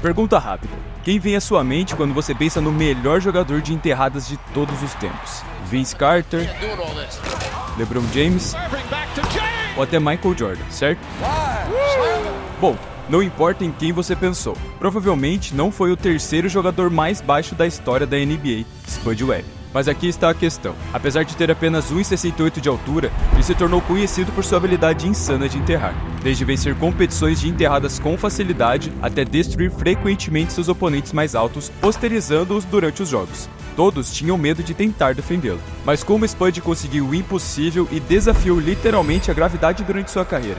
Pergunta rápida. Quem vem à sua mente quando você pensa no melhor jogador de enterradas de todos os tempos? Vince Carter, LeBron James ou até Michael Jordan, certo? Bom, não importa em quem você pensou, provavelmente não foi o terceiro jogador mais baixo da história da NBA, Spud Webb. Mas aqui está a questão. Apesar de ter apenas 1,68 de altura, ele se tornou conhecido por sua habilidade insana de enterrar. Desde vencer competições de enterradas com facilidade, até destruir frequentemente seus oponentes mais altos, posterizando-os durante os jogos. Todos tinham medo de tentar defendê-lo. Mas como Spud conseguiu o impossível e desafiou literalmente a gravidade durante sua carreira?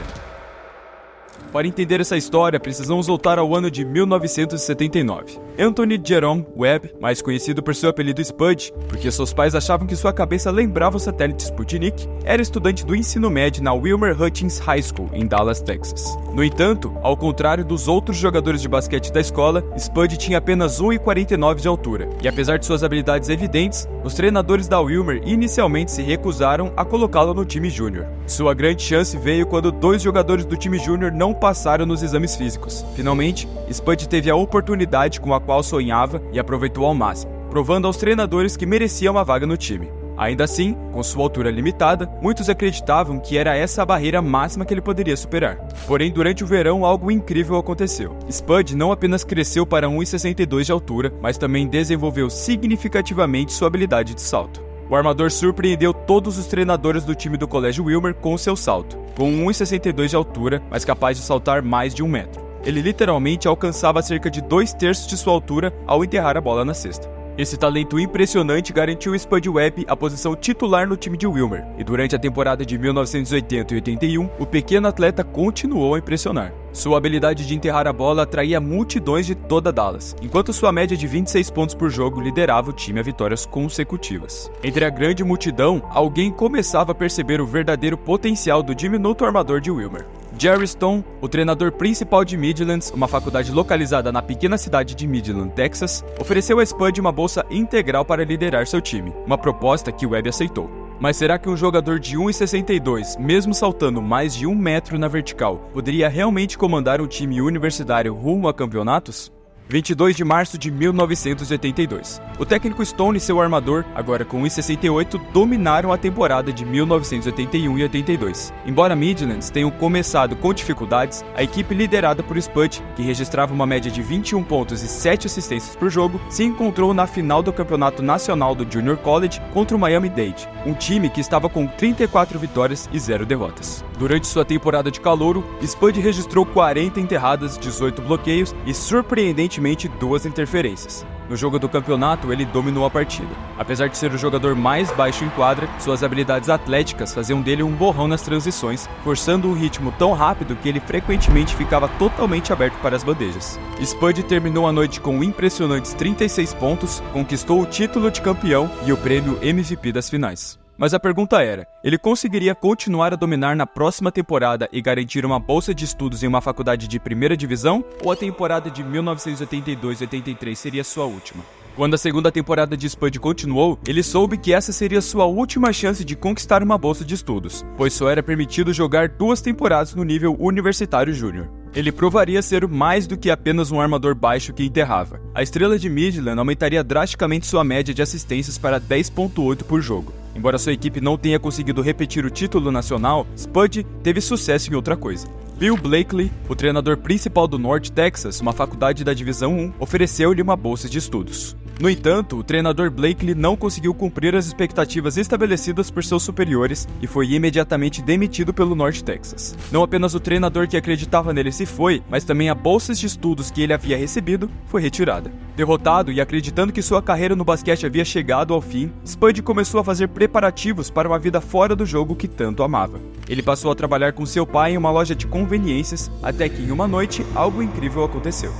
Para entender essa história, precisamos voltar ao ano de 1979. Anthony Jerome Webb, mais conhecido por seu apelido Spud, porque seus pais achavam que sua cabeça lembrava o satélite Sputnik, era estudante do ensino médio na Wilmer Hutchins High School, em Dallas, Texas. No entanto, ao contrário dos outros jogadores de basquete da escola, Spud tinha apenas 1,49 de altura, e apesar de suas habilidades evidentes, os treinadores da Wilmer inicialmente se recusaram a colocá-lo no time júnior. Sua grande chance veio quando 2 jogadores do time júnior não passaram nos exames físicos. Finalmente, Spud teve a oportunidade com a qual sonhava e aproveitou ao máximo, provando aos treinadores que merecia uma vaga no time. Ainda assim, com sua altura limitada, muitos acreditavam que era essa a barreira máxima que ele poderia superar. Porém, durante o verão, algo incrível aconteceu. Spud não apenas cresceu para 1,62 de altura, mas também desenvolveu significativamente sua habilidade de salto. O armador surpreendeu todos os treinadores do time do Colégio Wilmer com seu salto, com 1,62 de altura, mas capaz de saltar mais de 1 metro. Ele literalmente alcançava cerca de 2/3 de sua altura ao enterrar a bola na cesta. Esse talento impressionante garantiu Spud Webb a posição titular no time de Wilmer, e durante a temporada de 1980 e 81, o pequeno atleta continuou a impressionar. Sua habilidade de enterrar a bola atraía multidões de toda Dallas, enquanto sua média de 26 pontos por jogo liderava o time a vitórias consecutivas. Entre a grande multidão, alguém começava a perceber o verdadeiro potencial do diminuto armador de Wilmer. Jerry Stone, o treinador principal de Midlands, uma faculdade localizada na pequena cidade de Midland, Texas, ofereceu a Spud uma bolsa integral para liderar seu time, uma proposta que Webb aceitou. Mas será que um jogador de 1,62, mesmo saltando mais de 1 metro na vertical, poderia realmente comandar um time universitário rumo a campeonatos? 22 de março de 1982. O técnico Stone e seu armador, agora com 1,68, dominaram a temporada de 1981 e 82. Embora Midlands tenham começado com dificuldades, a equipe liderada por Spud, que registrava uma média de 21 pontos e 7 assistências por jogo, se encontrou na final do Campeonato Nacional do Junior College contra o Miami-Dade, um time que estava com 34 vitórias e 0 derrotas. Durante sua temporada de calouro, Spud registrou 40 enterradas, 18 bloqueios e, surpreendentemente, 2 interferências. No jogo do campeonato, ele dominou a partida. Apesar de ser o jogador mais baixo em quadra, suas habilidades atléticas faziam dele um borrão nas transições, forçando um ritmo tão rápido que ele frequentemente ficava totalmente aberto para as bandejas. Spud terminou a noite com impressionantes 36 pontos, conquistou o título de campeão e o prêmio MVP das finais. Mas a pergunta era, ele conseguiria continuar a dominar na próxima temporada e garantir uma bolsa de estudos em uma faculdade de primeira divisão? Ou a temporada de 1982-83 seria sua última? Quando a segunda temporada de Spud continuou, ele soube que essa seria sua última chance de conquistar uma bolsa de estudos, pois só era permitido jogar 2 temporadas no nível universitário júnior. Ele provaria ser mais do que apenas um armador baixo que enterrava. A estrela de Midland aumentaria drasticamente sua média de assistências para 10,8 por jogo. Embora sua equipe não tenha conseguido repetir o título nacional, Spud teve sucesso em outra coisa. Bill Blakely, o treinador principal do North Texas, uma faculdade da Divisão 1, ofereceu-lhe uma bolsa de estudos. No entanto, o treinador Blakely não conseguiu cumprir as expectativas estabelecidas por seus superiores e foi imediatamente demitido pelo North Texas. Não apenas o treinador que acreditava nele se foi, mas também a bolsa de estudos que ele havia recebido foi retirada. Derrotado e acreditando que sua carreira no basquete havia chegado ao fim, Spud começou a fazer preparativos para uma vida fora do jogo que tanto amava. Ele passou a trabalhar com seu pai em uma loja de conveniências, até que em uma noite algo incrível aconteceu.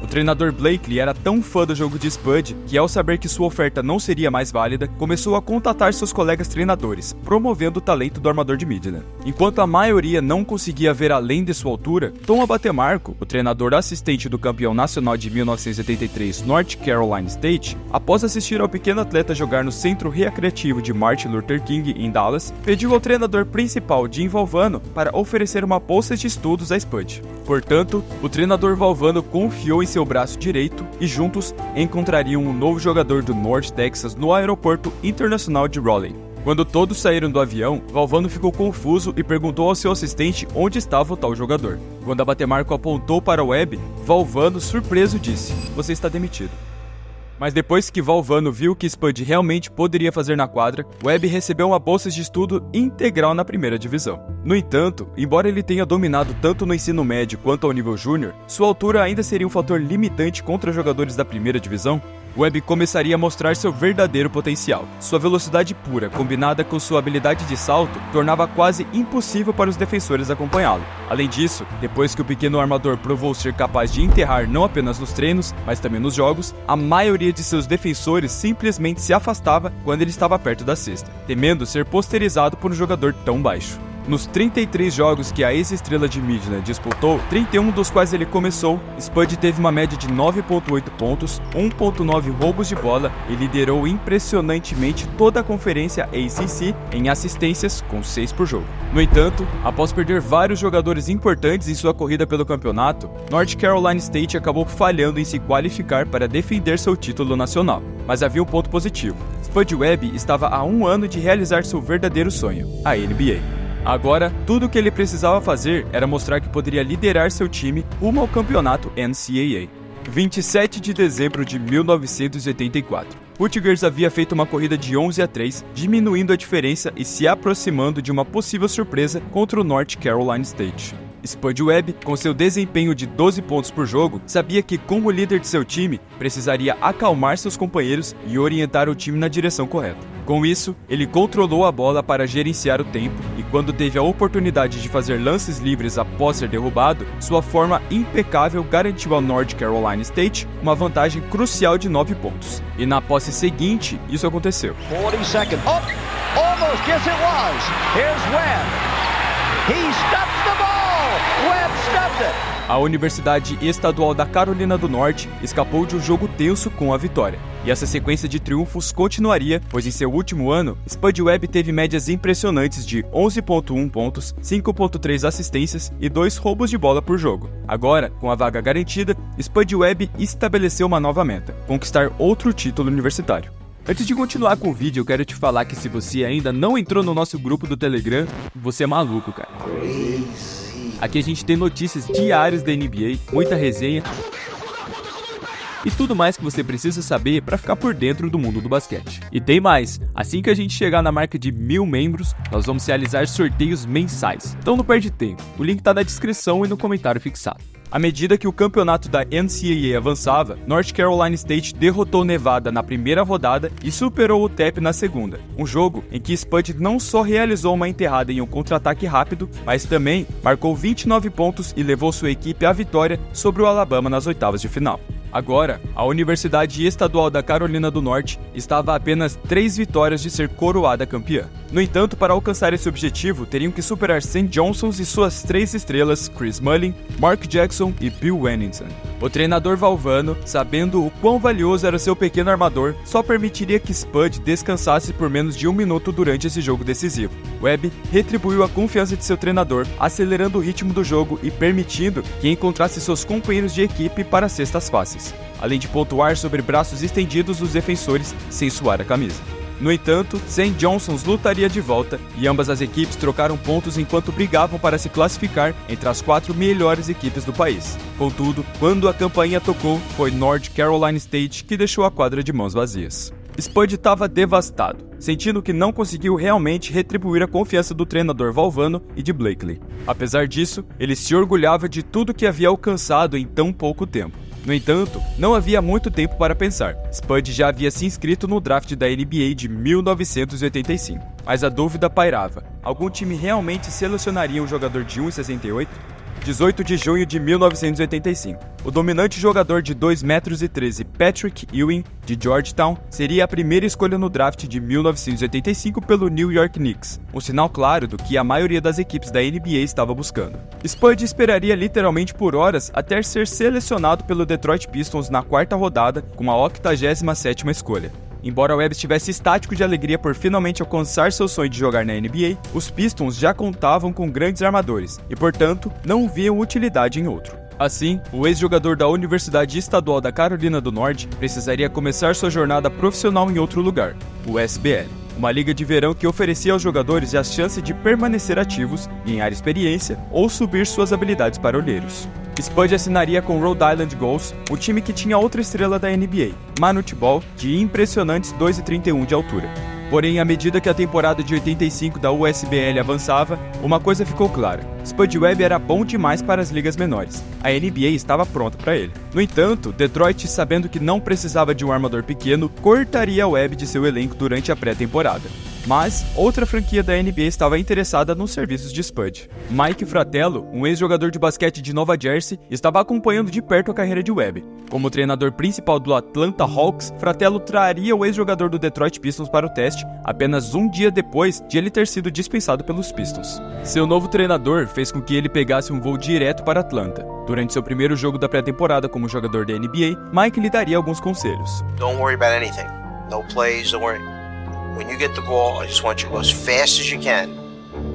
O treinador Blakely era tão fã do jogo de Spud que, ao saber que sua oferta não seria mais válida, começou a contatar seus colegas treinadores, promovendo o talento do armador de Midland. Enquanto a maioria não conseguia ver além de sua altura, Tom Abatemarco, o treinador assistente do campeão nacional de 1983 North Carolina State, após assistir ao pequeno atleta jogar no centro recreativo de Martin Luther King em Dallas, pediu ao treinador principal Jim Valvano para oferecer uma bolsa de estudos a Spud. Portanto, o treinador Valvano confiou em seu braço direito e juntos encontrariam um novo jogador do North Texas no aeroporto internacional de Raleigh. Quando todos saíram do avião, Valvano ficou confuso e perguntou ao seu assistente onde estava o tal jogador. Quando Abatemarco apontou para Webb, Valvano, surpreso, disse: "Você está demitido." Mas depois que Valvano viu o que Spud realmente poderia fazer na quadra, Webb recebeu uma bolsa de estudo integral na primeira divisão. No entanto, embora ele tenha dominado tanto no ensino médio quanto ao nível júnior, sua altura ainda seria um fator limitante contra jogadores da primeira divisão. Webb começaria a mostrar seu verdadeiro potencial. Sua velocidade pura, combinada com sua habilidade de salto, tornava quase impossível para os defensores acompanhá-lo. Além disso, depois que o pequeno armador provou ser capaz de enterrar não apenas nos treinos, mas também nos jogos, a maioria de seus defensores simplesmente se afastava quando ele estava perto da cesta, temendo ser posterizado por um jogador tão baixo. Nos 33 jogos que a ex-estrela de Midland disputou, 31 dos quais ele começou, Spud teve uma média de 9,8 pontos, 1,9 roubos de bola e liderou impressionantemente toda a conferência ACC em assistências, com 6 por jogo. No entanto, após perder vários jogadores importantes em sua corrida pelo campeonato, North Carolina State acabou falhando em se qualificar para defender seu título nacional. Mas havia um ponto positivo: Spud Webb estava a 1 ano de realizar seu verdadeiro sonho, a NBA. Agora, tudo o que ele precisava fazer era mostrar que poderia liderar seu time rumo ao campeonato NCAA. 27 de dezembro de 1984. Rutgers havia feito uma corrida de 11-3, diminuindo a diferença e se aproximando de uma possível surpresa contra o North Carolina State. Spud Webb, com seu desempenho de 12 pontos por jogo, sabia que, como líder de seu time, precisaria acalmar seus companheiros e orientar o time na direção correta. Com isso, ele controlou a bola para gerenciar o tempo e, quando teve a oportunidade de fazer lances livres após ser derrubado, sua forma impecável garantiu ao North Carolina State uma vantagem crucial de 9 pontos. E na posse seguinte, isso aconteceu. 40 seconds. Oh, almost, yes it was. Here's Webb. He stuffed the ball. Webb stuffed it. A Universidade Estadual da Carolina do Norte escapou de um jogo tenso com a vitória. E essa sequência de triunfos continuaria, pois em seu último ano, Spud Webb teve médias impressionantes de 11,1 pontos, 5,3 assistências e 2 roubos de bola por jogo. Agora, com a vaga garantida, Spud Webb estabeleceu uma nova meta: conquistar outro título universitário. Antes de continuar com o vídeo, eu quero te falar que se você ainda não entrou no nosso grupo do Telegram, você é maluco, cara. Aqui a gente tem notícias diárias da NBA, muita resenha e tudo mais que você precisa saber para ficar por dentro do mundo do basquete. E tem mais, assim que a gente chegar na marca de 1000 membros, nós vamos realizar sorteios mensais. Então não perde tempo, o link tá na descrição e no comentário fixado. À medida que o campeonato da NCAA avançava, North Carolina State derrotou Nevada na primeira rodada e superou o TEP na segunda. Um jogo em que Spud não só realizou uma enterrada em um contra-ataque rápido, mas também marcou 29 pontos e levou sua equipe à vitória sobre o Alabama nas oitavas de final. Agora, a Universidade Estadual da Carolina do Norte estava a apenas 3 vitórias de ser coroada campeã. No entanto, para alcançar esse objetivo, teriam que superar St. John's e suas 3 estrelas, Chris Mullin, Mark Jackson e Bill Wennington. O treinador Valvano, sabendo o quão valioso era seu pequeno armador, só permitiria que Spud descansasse por menos de 1 minuto durante esse jogo decisivo. Webb retribuiu a confiança de seu treinador, acelerando o ritmo do jogo e permitindo que encontrasse seus companheiros de equipe para cestas fáceis, além de pontuar sobre braços estendidos dos defensores sem suar a camisa. No entanto, St. John's lutaria de volta e ambas as equipes trocaram pontos enquanto brigavam para se classificar entre as 4 melhores equipes do país. Contudo, quando a campainha tocou, foi North Carolina State que deixou a quadra de mãos vazias. Spud estava devastado, sentindo que não conseguiu realmente retribuir a confiança do treinador Valvano e de Blakely. Apesar disso, ele se orgulhava de tudo que havia alcançado em tão pouco tempo. No entanto, não havia muito tempo para pensar. Spud já havia se inscrito no draft da NBA de 1985. Mas a dúvida pairava: algum time realmente selecionaria um jogador de 1,68? 18 de junho de 1985. O dominante jogador de 2,13 metros, Patrick Ewing, de Georgetown, seria a primeira escolha no draft de 1985 pelo New York Knicks, um sinal claro do que a maioria das equipes da NBA estava buscando. Spud esperaria literalmente por horas até ser selecionado pelo Detroit Pistons na 4ª rodada com a 87ª escolha. Embora Webb estivesse estático de alegria por finalmente alcançar seu sonho de jogar na NBA, os Pistons já contavam com grandes armadores e, portanto, não viam utilidade em outro. Assim, o ex-jogador da Universidade Estadual da Carolina do Norte precisaria começar sua jornada profissional em outro lugar, o SBL, uma liga de verão que oferecia aos jogadores a chance de permanecer ativos, ganhar experiência ou subir suas habilidades para olheiros. Spud assinaria com o Rhode Island Gulls, o time que tinha outra estrela da NBA, Manute Bol, de impressionantes 2,31 de altura. Porém, à medida que a temporada de 85 da USBL avançava, uma coisa ficou clara: Spud Webb era bom demais para as ligas menores. A NBA estava pronta para ele. No entanto, Detroit, sabendo que não precisava de um armador pequeno, cortaria Webb de seu elenco durante a pré-temporada. Mas outra franquia da NBA estava interessada nos serviços de Spud. Mike Fratello, um ex-jogador de basquete de Nova Jersey, estava acompanhando de perto a carreira de Webb. Como treinador principal do Atlanta Hawks, Fratello traria o ex-jogador do Detroit Pistons para o teste apenas um dia depois de ele ter sido dispensado pelos Pistons. Seu novo treinador fez com que ele pegasse um voo direto para Atlanta. Durante seu primeiro jogo da pré-temporada como jogador da NBA, Mike lhe daria alguns conselhos. Don't worry about anything. No plays, don't worry. When you get the ball, I just want you to go as fast as you can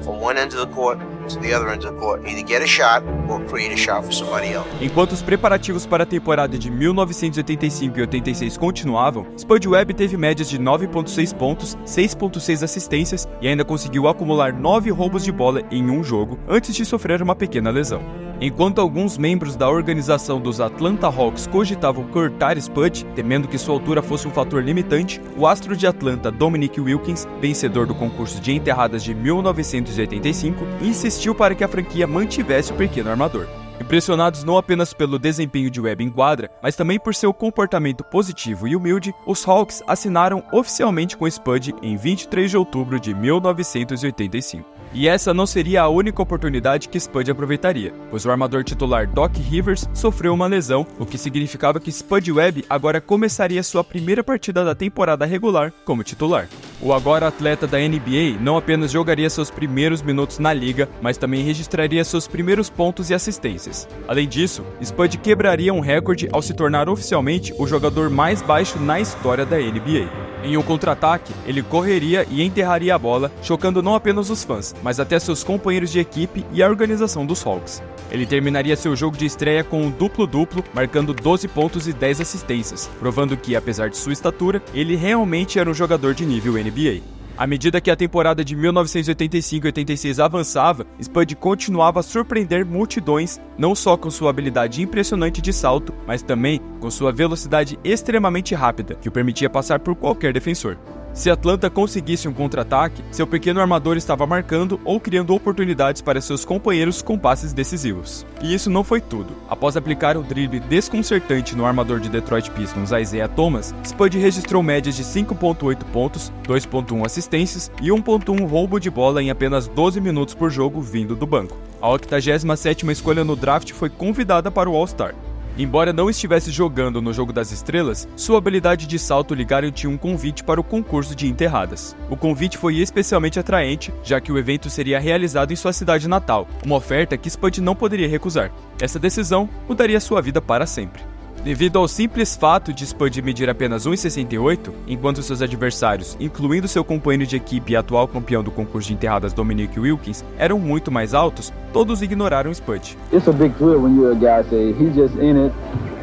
from one end of the court to the other end of the court. Either get a shot or create a shot for somebody else. Enquanto os preparativos para a temporada de 1985 e 86 continuavam, Spud Webb teve médias de 9,6 pontos, 6,6 assistências e ainda conseguiu acumular 9 roubos de bola em um jogo antes de sofrer uma pequena lesão. Enquanto alguns membros da organização dos Atlanta Hawks cogitavam cortar Spud, temendo que sua altura fosse um fator limitante, o astro de Atlanta Dominique Wilkins, vencedor do concurso de enterradas de 1985, insistiu para que a franquia mantivesse o pequeno armador. Impressionados não apenas pelo desempenho de Webb em quadra, mas também por seu comportamento positivo e humilde, os Hawks assinaram oficialmente com Spud em 23 de outubro de 1985. E essa não seria a única oportunidade que Spud aproveitaria, pois o armador titular Doc Rivers sofreu uma lesão, o que significava que Spud Webb agora começaria sua primeira partida da temporada regular como titular. O agora atleta da NBA não apenas jogaria seus primeiros minutos na liga, mas também registraria seus primeiros pontos e assistências. Além disso, Spud quebraria um recorde ao se tornar oficialmente o jogador mais baixo na história da NBA. Em um contra-ataque, ele correria e enterraria a bola, chocando não apenas os fãs, mas até seus companheiros de equipe e a organização dos Hawks. Ele terminaria seu jogo de estreia com um duplo-duplo, marcando 12 pontos e 10 assistências, provando que, apesar de sua estatura, ele realmente era um jogador de nível NBA. À medida que a temporada de 1985 e 86 avançava, Spud continuava a surpreender multidões, não só com sua habilidade impressionante de salto, mas também com sua velocidade extremamente rápida, que o permitia passar por qualquer defensor. Se Atlanta conseguisse um contra-ataque, seu pequeno armador estava marcando ou criando oportunidades para seus companheiros com passes decisivos. E isso não foi tudo. Após aplicar o drible desconcertante no armador de Detroit Pistons, Isaiah Thomas, Spud registrou médias de 5,8 pontos, 2,1 assistências e 1,1 roubo de bola em apenas 12 minutos por jogo vindo do banco. A 87ª escolha no draft foi convidada para o All-Star. Embora não estivesse jogando no Jogo das Estrelas, sua habilidade de salto lhe garantiu um convite para o concurso de enterradas. O convite foi especialmente atraente, já que o evento seria realizado em sua cidade natal, uma oferta que Spud não poderia recusar. Essa decisão mudaria sua vida para sempre. Devido ao simples fato de Spud medir apenas 1,68, enquanto seus adversários, incluindo seu companheiro de equipe e atual campeão do concurso de enterradas Dominique Wilkins, eram muito mais altos, todos ignoraram Spud. It's a big thrill when you're a guy say he's just in it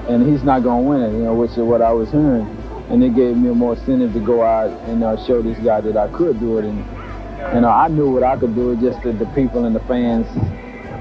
and he's not going to win it, which is what I was hearing, and it gave me more incentive to go out and show this guy that I could do it, and I knew what I could do, just that the people and the fans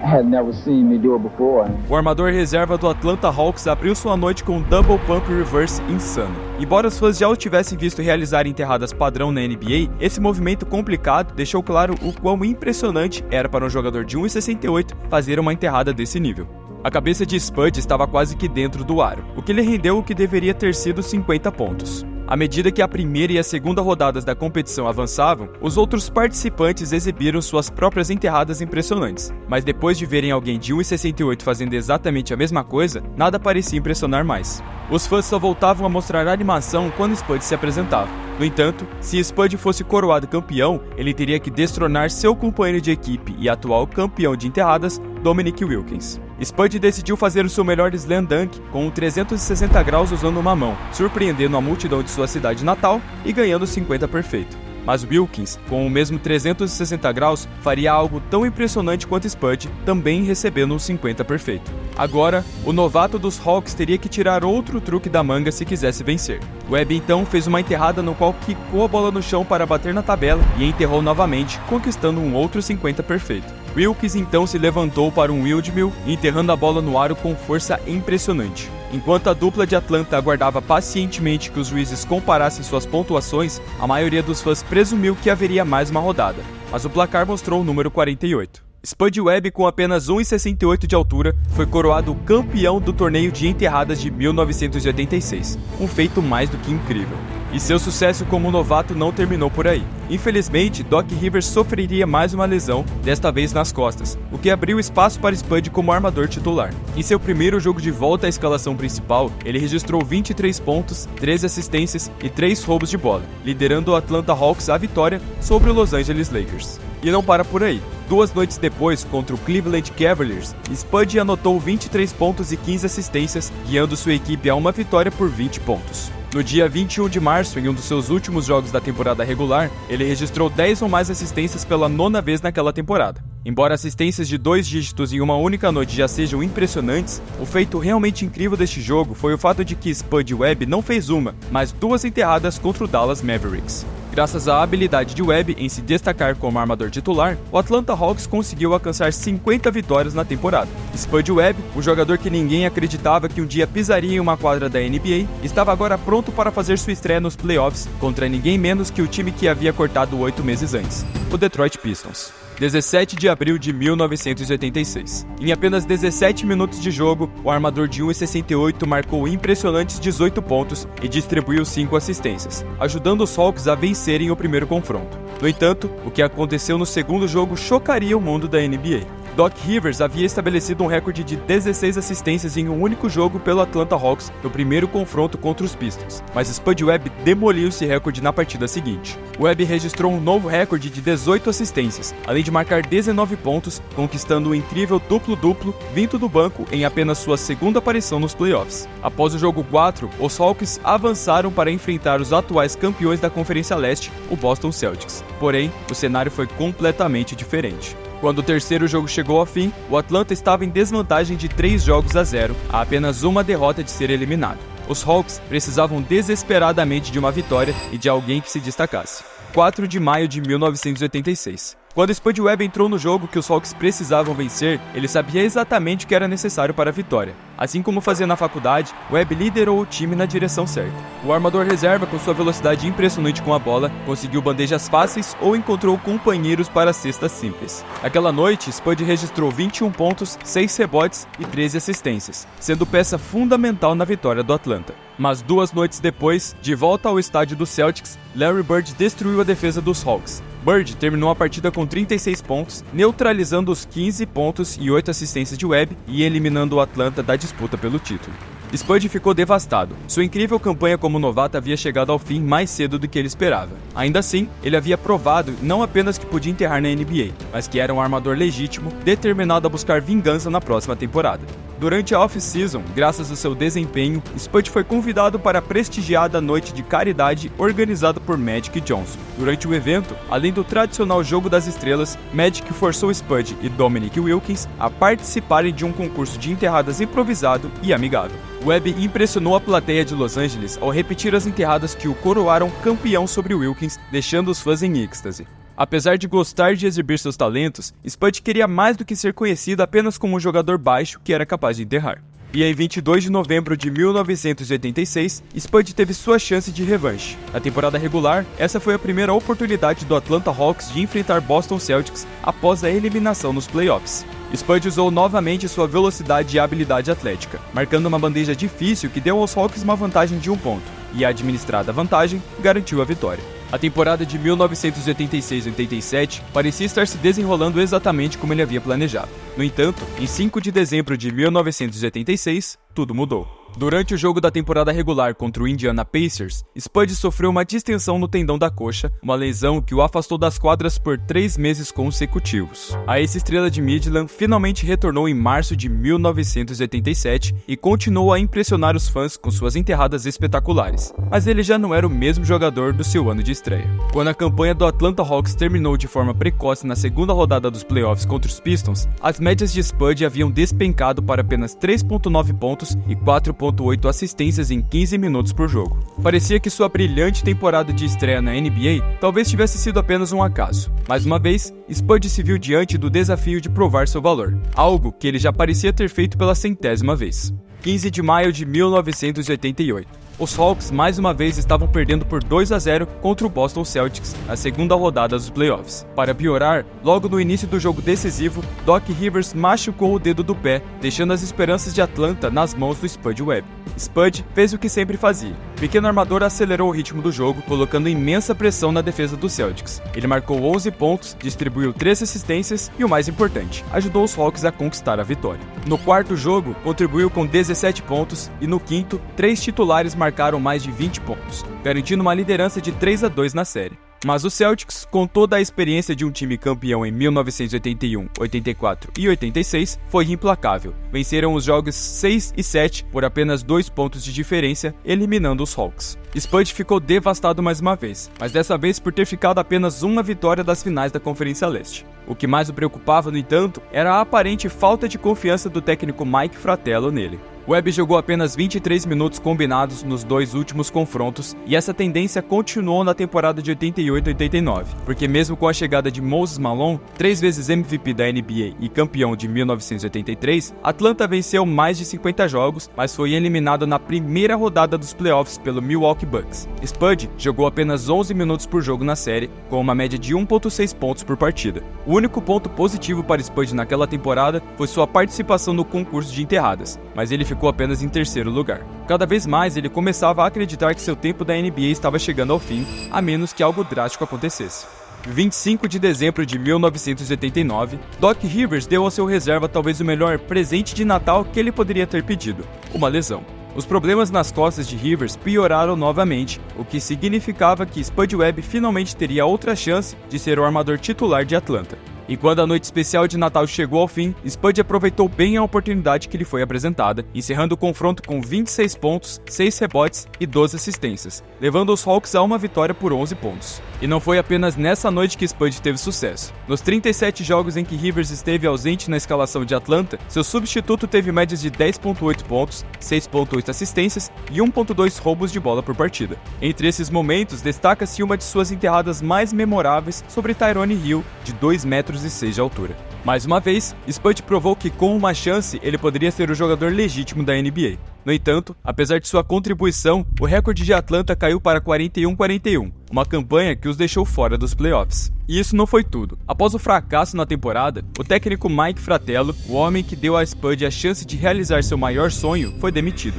had never seen me do it before. O armador reserva do Atlanta Hawks abriu sua noite com um double pump reverse insano. Embora os fãs já o tivessem visto realizar enterradas padrão na NBA, esse movimento complicado deixou claro o quão impressionante era para um jogador de 1,68 fazer uma enterrada desse nível. A cabeça de Spud estava quase que dentro do aro, o que lhe rendeu o que deveria ter sido 50 pontos. À medida que a primeira e a segunda rodadas da competição avançavam, os outros participantes exibiram suas próprias enterradas impressionantes, mas depois de verem alguém de 1,68 fazendo exatamente a mesma coisa, nada parecia impressionar mais. Os fãs só voltavam a mostrar a animação quando Spud se apresentava. No entanto, se Spud fosse coroado campeão, ele teria que destronar seu companheiro de equipe e atual campeão de enterradas, Dominique Wilkins. Spud decidiu fazer o seu melhor slam dunk com um 360 graus usando uma mão, surpreendendo a multidão de sua cidade natal e ganhando 50 perfeito. Mas Wilkins, com o mesmo 360 graus, faria algo tão impressionante quanto Spud, também recebendo um 50 perfeito. Agora, o novato dos Hawks teria que tirar outro truque da manga se quisesse vencer. Webb então fez uma enterrada no qual quicou a bola no chão para bater na tabela e enterrou novamente, conquistando um outro 50 perfeito. Wilkins então se levantou para um windmill, enterrando a bola no aro com força impressionante. Enquanto a dupla de Atlanta aguardava pacientemente que os juízes comparassem suas pontuações, a maioria dos fãs presumiu que haveria mais uma rodada, mas o placar mostrou o número 48. Spud Webb, com apenas 1,68 de altura, foi coroado campeão do torneio de enterradas de 1986, um feito mais do que incrível. E seu sucesso como novato não terminou por aí. Infelizmente, Doc Rivers sofreria mais uma lesão, desta vez nas costas, o que abriu espaço para Spud como armador titular. Em seu primeiro jogo de volta à escalação principal, ele registrou 23 pontos, 13 assistências e 3 roubos de bola, liderando o Atlanta Hawks à vitória sobre o Los Angeles Lakers. E não para por aí. 2 noites depois, contra o Cleveland Cavaliers, Spud anotou 23 pontos e 15 assistências, guiando sua equipe a uma vitória por 20 pontos. No dia 21 de março, em um dos seus últimos jogos da temporada regular, ele registrou 10 ou mais assistências pela 9ª vez naquela temporada. Embora assistências de 2 dígitos em uma única noite já sejam impressionantes, o feito realmente incrível deste jogo foi o fato de que Spud Webb não fez uma, mas 2 enterradas contra o Dallas Mavericks. Graças à habilidade de Webb em se destacar como armador titular, o Atlanta Hawks conseguiu alcançar 50 vitórias na temporada. Spud Webb, o jogador que ninguém acreditava que um dia pisaria em uma quadra da NBA, estava agora pronto para fazer sua estreia nos playoffs contra ninguém menos que o time que havia cortado 8 meses antes, o Detroit Pistons. 17 de abril de 1986. Em apenas 17 minutos de jogo, o armador de 1,68 marcou impressionantes 18 pontos e distribuiu 5 assistências, ajudando os Hawks a vencerem o primeiro confronto. No entanto, o que aconteceu no segundo jogo chocaria o mundo da NBA. Doc Rivers havia estabelecido um recorde de 16 assistências em um único jogo pelo Atlanta Hawks no primeiro confronto contra os Pistons, mas Spud Webb demoliu esse recorde na partida seguinte. Webb registrou um novo recorde de 18 assistências, além de marcar 19 pontos, conquistando um incrível duplo-duplo vindo do banco em apenas sua segunda aparição nos playoffs. Após o jogo 4, os Hawks avançaram para enfrentar os atuais campeões da Conferência Leste, o Boston Celtics. Porém, o cenário foi completamente diferente. Quando o terceiro jogo chegou ao fim, o Atlanta estava em desvantagem de 3-0, a apenas uma derrota de ser eliminado. Os Hawks precisavam desesperadamente de uma vitória e de alguém que se destacasse. 4 de maio de 1986. Quando Spud Webb entrou no jogo que os Hawks precisavam vencer, ele sabia exatamente o que era necessário para a vitória. Assim como fazia na faculdade, Webb liderou o time na direção certa. O armador reserva, com sua velocidade impressionante com a bola, conseguiu bandejas fáceis ou encontrou companheiros para cestas simples. Aquela noite, Spud registrou 21 pontos, 6 rebotes e 13 assistências, sendo peça fundamental na vitória do Atlanta. Mas 2 noites depois, de volta ao estádio do Celtics, Larry Bird destruiu a defesa dos Hawks. Bird terminou a partida com 36 pontos, neutralizando os 15 pontos e 8 assistências de Webb e eliminando o Atlanta da disputa pelo título. Spud ficou devastado. Sua incrível campanha como novato havia chegado ao fim mais cedo do que ele esperava. Ainda assim, ele havia provado não apenas que podia enterrar na NBA, mas que era um armador legítimo, determinado a buscar vingança na próxima temporada. Durante a off-season, graças ao seu desempenho, Spud foi convidado para a prestigiada noite de caridade organizada por Magic Johnson. Durante o evento, além do tradicional Jogo das Estrelas, Magic forçou Spud e Dominique Wilkins a participarem de um concurso de enterradas improvisado e amigável. Webb impressionou a plateia de Los Angeles ao repetir as enterradas que o coroaram campeão sobre Wilkins, deixando os fãs em êxtase. Apesar de gostar de exibir seus talentos, Spud queria mais do que ser conhecido apenas como um jogador baixo que era capaz de enterrar. E em 22 de novembro de 1986, Spud teve sua chance de revanche. Na temporada regular, essa foi a primeira oportunidade do Atlanta Hawks de enfrentar Boston Celtics após a eliminação nos playoffs. Spud usou novamente sua velocidade e habilidade atlética, marcando uma bandeja difícil que deu aos Hawks uma vantagem de 1 ponto, e a administrada vantagem garantiu a vitória. A temporada de 1986-87 parecia estar se desenrolando exatamente como ele havia planejado. No entanto, em 5 de dezembro de 1986, tudo mudou. Durante o jogo da temporada regular contra o Indiana Pacers, Spud sofreu uma distensão no tendão da coxa, uma lesão que o afastou das quadras por 3 meses consecutivos. A ex-estrela de Midland finalmente retornou em março de 1987 e continuou a impressionar os fãs com suas enterradas espetaculares, mas ele já não era o mesmo jogador do seu ano de estreia. Quando a campanha do Atlanta Hawks terminou de forma precoce na segunda rodada dos playoffs contra os Pistons, as médias de Spud haviam despencado para apenas 3.9 pontos e 4.8 assistências em 15 minutos por jogo. Parecia que sua brilhante temporada de estreia na NBA talvez tivesse sido apenas um acaso. Mais uma vez, Spud se viu diante do desafio de provar seu valor, algo que ele já parecia ter feito pela 100ª vez. 15 de maio de 1988. Os Hawks mais uma vez estavam perdendo por 2-0 contra o Boston Celtics na segunda rodada dos playoffs. Para piorar, logo no início do jogo decisivo, Doc Rivers machucou o dedo do pé, deixando as esperanças de Atlanta nas mãos do Spud Webb. Spud fez o que sempre fazia. O pequeno armador acelerou o ritmo do jogo, colocando imensa pressão na defesa dos Celtics. Ele marcou 11 pontos, distribuiu 3 assistências e, o mais importante, ajudou os Hawks a conquistar a vitória. No quarto jogo, contribuiu com 17 pontos e no quinto, 3 titulares marcaram mais de 20 pontos, garantindo uma liderança de 3-2 na série. Mas o Celtics, com toda a experiência de um time campeão em 1981, 84 e 86, foi implacável. Venceram os jogos 6 e 7 por apenas 2 pontos de diferença, eliminando os Hawks. Spud ficou devastado mais uma vez, mas dessa vez por ter ficado apenas uma vitória das finais da Conferência Leste. O que mais o preocupava, no entanto, era a aparente falta de confiança do técnico Mike Fratello nele. Webb jogou apenas 23 minutos combinados nos 2 últimos confrontos e essa tendência continuou na temporada de 88-89, porque mesmo com a chegada de Moses Malone, 3 vezes MVP da NBA e campeão de 1983, Atlanta venceu mais de 50 jogos, mas foi eliminado na primeira rodada dos playoffs pelo Milwaukee Bucks. Spud jogou apenas 11 minutos por jogo na série, com uma média de 1.6 pontos por partida. O único ponto positivo para Spud naquela temporada foi sua participação no concurso de enterradas, mas ele ficou apenas em terceiro lugar. Cada vez mais ele começava a acreditar que seu tempo da NBA estava chegando ao fim, a menos que algo drástico acontecesse. 25 de dezembro de 1989, Doc Rivers deu ao seu reserva talvez o melhor presente de Natal que ele poderia ter pedido: uma lesão. Os problemas nas costas de Rivers pioraram novamente, o que significava que Spud Webb finalmente teria outra chance de ser o armador titular de Atlanta. E quando a noite especial de Natal chegou ao fim, Spud aproveitou bem a oportunidade que lhe foi apresentada, encerrando o confronto com 26 pontos, 6 rebotes e 12 assistências, levando os Hawks a uma vitória por 11 pontos. E não foi apenas nessa noite que Spud teve sucesso. Nos 37 jogos em que Rivers esteve ausente na escalação de Atlanta, seu substituto teve médias de 10.8 pontos, 6.8 assistências e 1.2 roubos de bola por partida. Entre esses momentos, destaca-se uma de suas enterradas mais memoráveis sobre Tyrone Hill, de 2,6 metros de altura. Mais uma vez, Spud provou que com uma chance ele poderia ser o jogador legítimo da NBA. No entanto, apesar de sua contribuição, o recorde de Atlanta caiu para 41-41, uma campanha que os deixou fora dos playoffs. E isso não foi tudo. Após o fracasso na temporada, o técnico Mike Fratello, o homem que deu a Spud a chance de realizar seu maior sonho, foi demitido.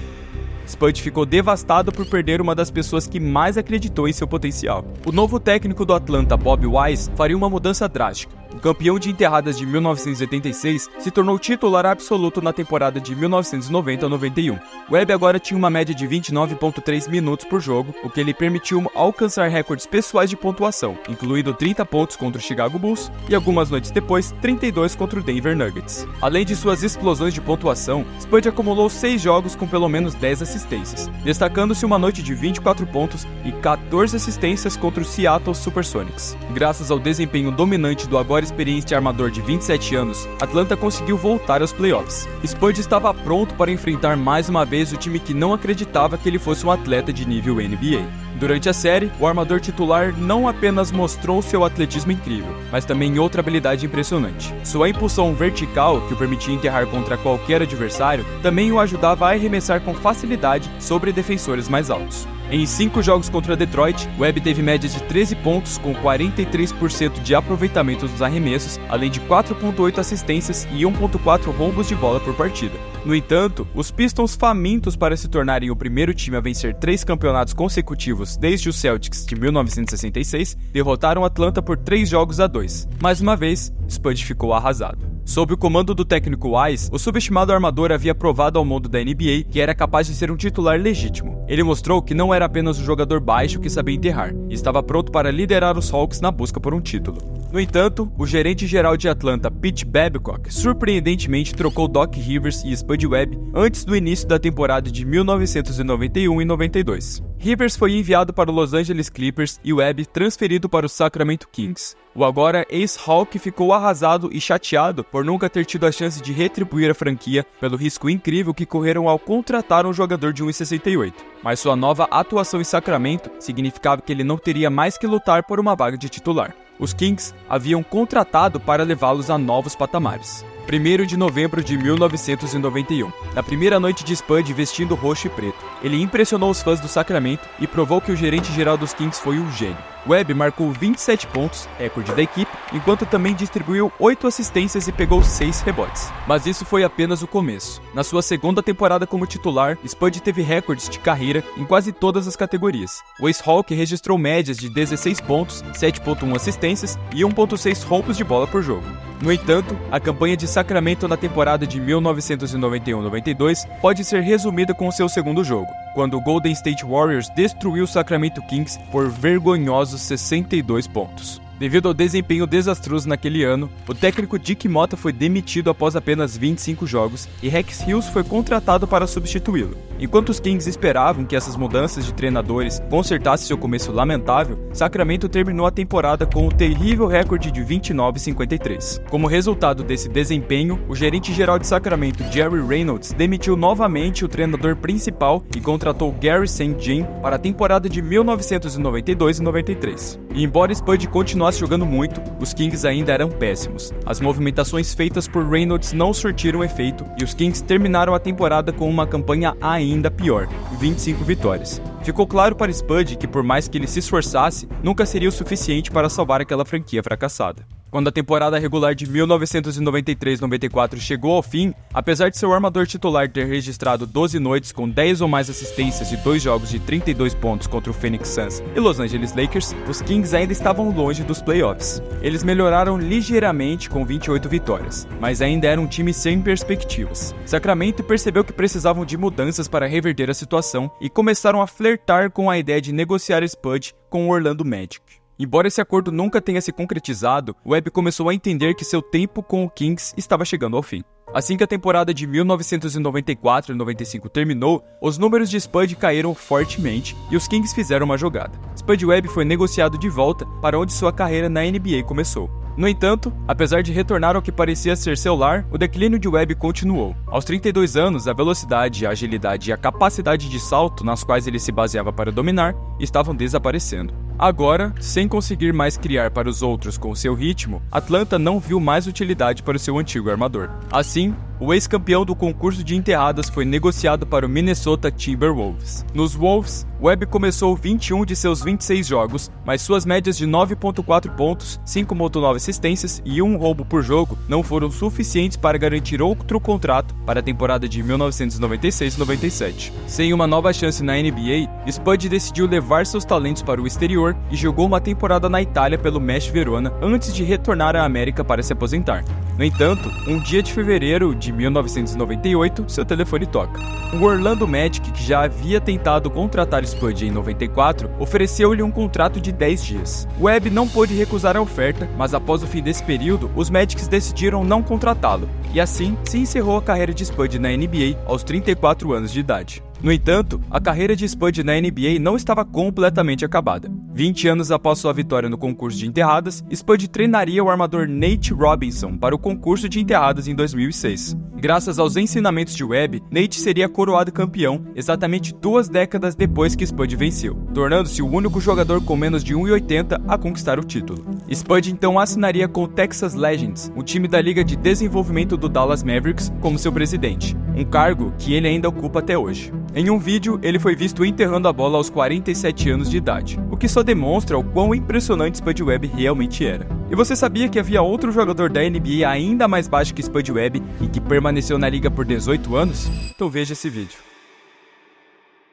Spud ficou devastado por perder uma das pessoas que mais acreditou em seu potencial. O novo técnico do Atlanta, Bob Wise, faria uma mudança drástica. O campeão de enterradas de 1986 se tornou titular absoluto na temporada de 1990-91. Webb agora tinha uma média de 29.3 minutos por jogo, o que lhe permitiu alcançar recordes pessoais de pontuação, incluindo 30 pontos contra o Chicago Bulls e algumas noites depois, 32 contra o Denver Nuggets. Além de suas explosões de pontuação, Spud acumulou 6 jogos com pelo menos 10 assistências, destacando-se uma noite de 24 pontos e 14 assistências contra o Seattle Supersonics. Graças ao desempenho dominante do agora experiente armador de 27 anos, Atlanta conseguiu voltar aos playoffs. Spud estava pronto para enfrentar mais uma vez o time que não acreditava que ele fosse um atleta de nível NBA. Durante a série, o armador titular não apenas mostrou seu atletismo incrível, mas também outra habilidade impressionante. Sua impulsão vertical, que o permitia enterrar contra qualquer adversário, também o ajudava a arremessar com facilidade sobre defensores mais altos. Em 5 jogos contra Detroit, Webb teve média de 13 pontos com 43% de aproveitamento dos arremessos, além de 4.8 assistências e 1.4 roubos de bola por partida. No entanto, os Pistons, famintos para se tornarem o primeiro time a vencer 3 campeonatos consecutivos desde os Celtics de 1966, derrotaram Atlanta por 3-2. Mais uma vez, Spud ficou arrasado. Sob o comando do técnico Wise, o subestimado armador havia provado ao mundo da NBA que era capaz de ser um titular legítimo. Ele mostrou que não era apenas um jogador baixo que sabia enterrar, e estava pronto para liderar os Hawks na busca por um título. No entanto, o gerente-geral de Atlanta, Pete Babcock, surpreendentemente trocou Doc Rivers e Spud Webb antes do início da temporada de 1991 e 92. Rivers foi enviado para o Los Angeles Clippers e Webb transferido para o Sacramento Kings. O agora ex-Hawk ficou arrasado e chateado por nunca ter tido a chance de retribuir a franquia pelo risco incrível que correram ao contratar um jogador de 1,68. Mas sua nova atuação em Sacramento significava que ele não teria mais que lutar por uma vaga de titular. Os Kings haviam contratado para levá-los a novos patamares. 1º de novembro de 1991, na primeira noite de Spud vestindo roxo e preto. Ele impressionou os fãs do Sacramento e provou que o gerente-geral dos Kings foi um gênio. Webb marcou 27 pontos, recorde da equipe, enquanto também distribuiu 8 assistências e pegou 6 rebotes. Mas isso foi apenas o começo. Na sua segunda temporada como titular, Spud teve recordes de carreira em quase todas as categorias. O ex-Hawk registrou médias de 16 pontos, 7.1 assistências e 1.6 roubos de bola por jogo. No entanto, a campanha de Sacramento na temporada de 1991-92 pode ser resumida com o seu segundo jogo, quando o Golden State Warriors destruiu o Sacramento Kings por vergonhosos 62 pontos. Devido ao desempenho desastroso naquele ano, o técnico Dick Motta foi demitido após apenas 25 jogos e Rex Hills foi contratado para substituí-lo. Enquanto os Kings esperavam que essas mudanças de treinadores consertassem seu começo lamentável, Sacramento terminou a temporada com o terrível recorde de 29-53. Como resultado desse desempenho, o gerente-geral de Sacramento, Jerry Reynolds, demitiu novamente o treinador principal e contratou Gary St. Jean para a temporada de 1992 e 93. E embora Spud continuasse jogando muito, os Kings ainda eram péssimos. As movimentações feitas por Reynolds não surtiram efeito e os Kings terminaram a temporada com uma campanha ainda pior, 25 vitórias. Ficou claro para Spud que por mais que ele se esforçasse, nunca seria o suficiente para salvar aquela franquia fracassada. Quando a temporada regular de 1993-94 chegou ao fim, apesar de seu armador titular ter registrado 12 noites com 10 ou mais assistências e 2 jogos de 32 pontos contra o Phoenix Suns e Los Angeles Lakers, os Kings ainda estavam longe dos playoffs. Eles melhoraram ligeiramente com 28 vitórias, mas ainda era um time sem perspectivas. Sacramento percebeu que precisavam de mudanças para reverter a situação e começaram a flertar com a ideia de negociar Spud com o Orlando Magic. Embora esse acordo nunca tenha se concretizado, Webb começou a entender que seu tempo com o Kings estava chegando ao fim. Assim que a temporada de 1994 e 95 terminou, os números de Spud caíram fortemente e os Kings fizeram uma jogada. Spud Webb foi negociado de volta para onde sua carreira na NBA começou. No entanto, apesar de retornar ao que parecia ser seu lar, o declínio de Webb continuou. Aos 32 anos, a velocidade, a agilidade e a capacidade de salto nas quais ele se baseava para dominar estavam desaparecendo. Agora, sem conseguir mais criar para os outros com seu ritmo, Atlanta não viu mais utilidade para o seu antigo armador. Assim, o ex-campeão do concurso de enterradas foi negociado para o Minnesota Timberwolves. Nos Wolves, Webb começou 21 de seus 26 jogos, mas suas médias de 9.4 pontos, 5.9 assistências e 1 roubo por jogo não foram suficientes para garantir outro contrato para a temporada de 1996-97. Sem uma nova chance na NBA, Spud decidiu levar seus talentos para o exterior e jogou uma temporada na Itália pelo Mesh Verona antes de retornar à América para se aposentar. No entanto, um dia de fevereiro de 1998, seu telefone toca. O Orlando Magic, que já havia tentado contratar Spud em 94, ofereceu-lhe um contrato de 10 dias. Webb não pôde recusar a oferta, mas após o fim desse período, os Magics decidiram não contratá-lo, e assim se encerrou a carreira de Spud na NBA aos 34 anos de idade. No entanto, a carreira de Spud na NBA não estava completamente acabada. 20 anos após sua vitória no concurso de enterradas, Spud treinaria o armador Nate Robinson para o concurso de enterradas em 2006. Graças aos ensinamentos de Webb, Nate seria coroado campeão exatamente 2 décadas depois que Spud venceu, tornando-se o único jogador com menos de 1,80 a conquistar o título. Spud então assinaria com o Texas Legends, o time da Liga de Desenvolvimento do Dallas Mavericks, como seu presidente, um cargo que ele ainda ocupa até hoje. Em um vídeo, ele foi visto enterrando a bola aos 47 anos de idade, o que só demonstra o quão impressionante Spud Webb realmente era. E você sabia que havia outro jogador da NBA ainda mais baixo que Spud Webb e que permaneceu na liga por 18 anos? Então veja esse vídeo.